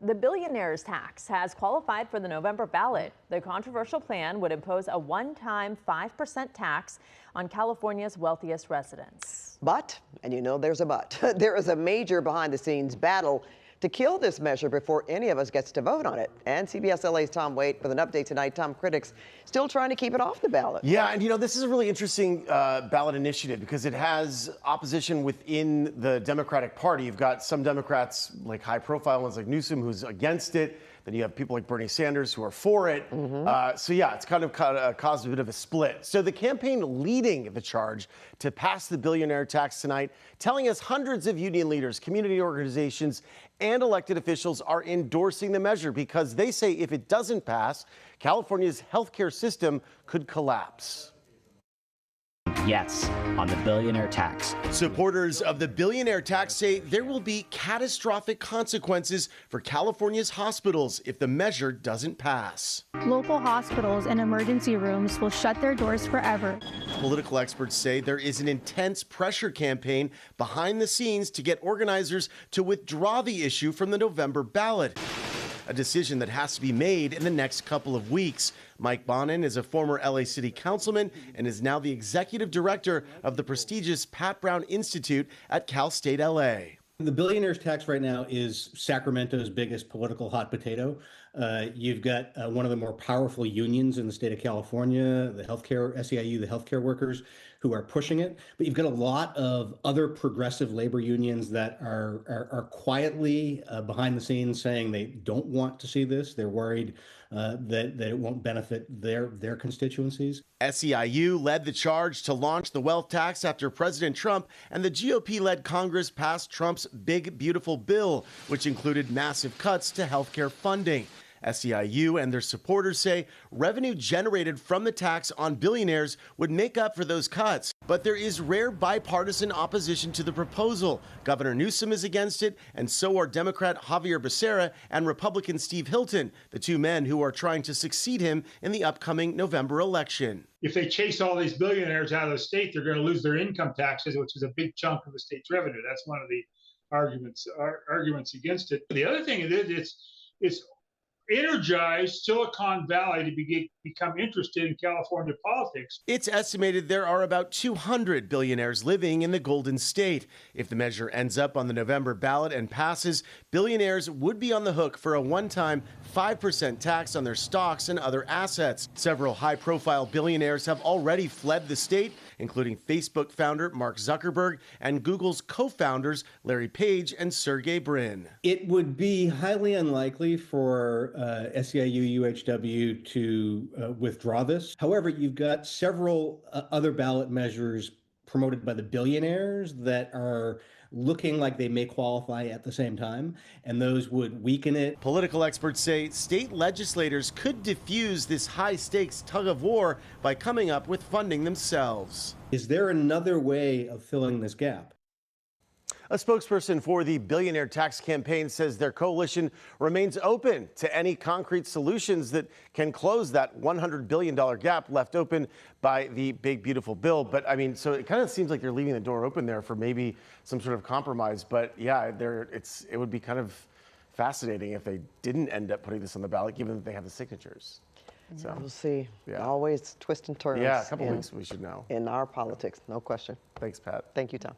The billionaire's tax has qualified for the November ballot. The controversial plan would impose a one-time 5% tax on California's wealthiest residents. But, and you know there's a but, there is a major behind-the-scenes battle to kill this measure before any of us gets to vote on it. And CBS LA's Tom Waite with an update tonight. Tom, critics still trying to keep it off the ballot. Yeah, and you know, this is a really interesting ballot initiative because it has opposition within the Democratic Party. You've got some Democrats, like high-profile ones like Newsom, who's against it. Then you have people like Bernie Sanders who are for it. So yeah, it's kind of caused a bit of a split. So the campaign leading the charge to pass the billionaire tax tonight, telling us hundreds of union leaders, community organizations, and elected officials are endorsing the measure because they say if it doesn't pass, California's healthcare system could collapse. Yes on the billionaire tax. Supporters of the billionaire tax say there will be catastrophic consequences for California's hospitals if the measure doesn't pass. Local hospitals and emergency rooms will shut their doors forever. Political experts say there is an intense pressure campaign behind the scenes to get organizers to withdraw the issue from the November ballot. A decision that has to be made in the next couple of weeks. Mike Bonin is a former LA City councilman and is now the executive director of the prestigious Pat Brown Institute at Cal State LA. The billionaire's tax right now is Sacramento's biggest political hot potato. You've got one of the more powerful unions in the state of California, the healthcare, SEIU, the healthcare workers, who are pushing it. But you've got a lot of other progressive labor unions that are quietly behind the scenes saying they don't want to see this. They're worried that it won't benefit their constituencies. SEIU led the charge to launch the wealth tax after President Trump and the GOP-led Congress passed Trump's Big Beautiful Bill, which included massive cuts to healthcare funding. SEIU and their supporters say revenue generated from the tax on billionaires would make up for those cuts. But there is rare bipartisan opposition to the proposal. Governor Newsom is against it, and so are Democrat Javier Becerra and Republican Steve Hilton, the two men who are trying to succeed him in the upcoming November election. If they chase all these billionaires out of the state, they're going to lose their income taxes, which is a big chunk of the state's revenue. That's one of the arguments against it. The other thing it's energized Silicon Valley to become interested in California politics. It's estimated there are about 200 billionaires living in the Golden State. If the measure ends up on the November ballot and passes, billionaires would be on the hook for a one-time 5% tax on their stocks and other assets. Several high-profile billionaires have already fled the state, including Facebook founder Mark Zuckerberg and Google's co-founders Larry Page and Sergey Brin. It would be highly unlikely for SEIU UHW to withdraw this. However, you've got several other ballot measures promoted by the billionaires that are looking like they may qualify at the same time, and those would weaken it. Political experts say state legislators could diffuse this high-stakes tug-of-war by coming up with funding themselves. Is there another way of filling this gap? A spokesperson for the billionaire tax campaign says their coalition remains open to any concrete solutions that can close that $100 billion gap left open by the Big Beautiful Bill. But I mean, so it kind of seems like they're leaving the door open there for maybe some sort of compromise. But yeah, it would be kind of fascinating if they didn't end up putting this on the ballot, given that they have the signatures. So we'll see. Yeah. Always twists and turns. Yeah, a couple weeks we should know. In our politics, no question. Thanks, Pat. Thank you, Tom.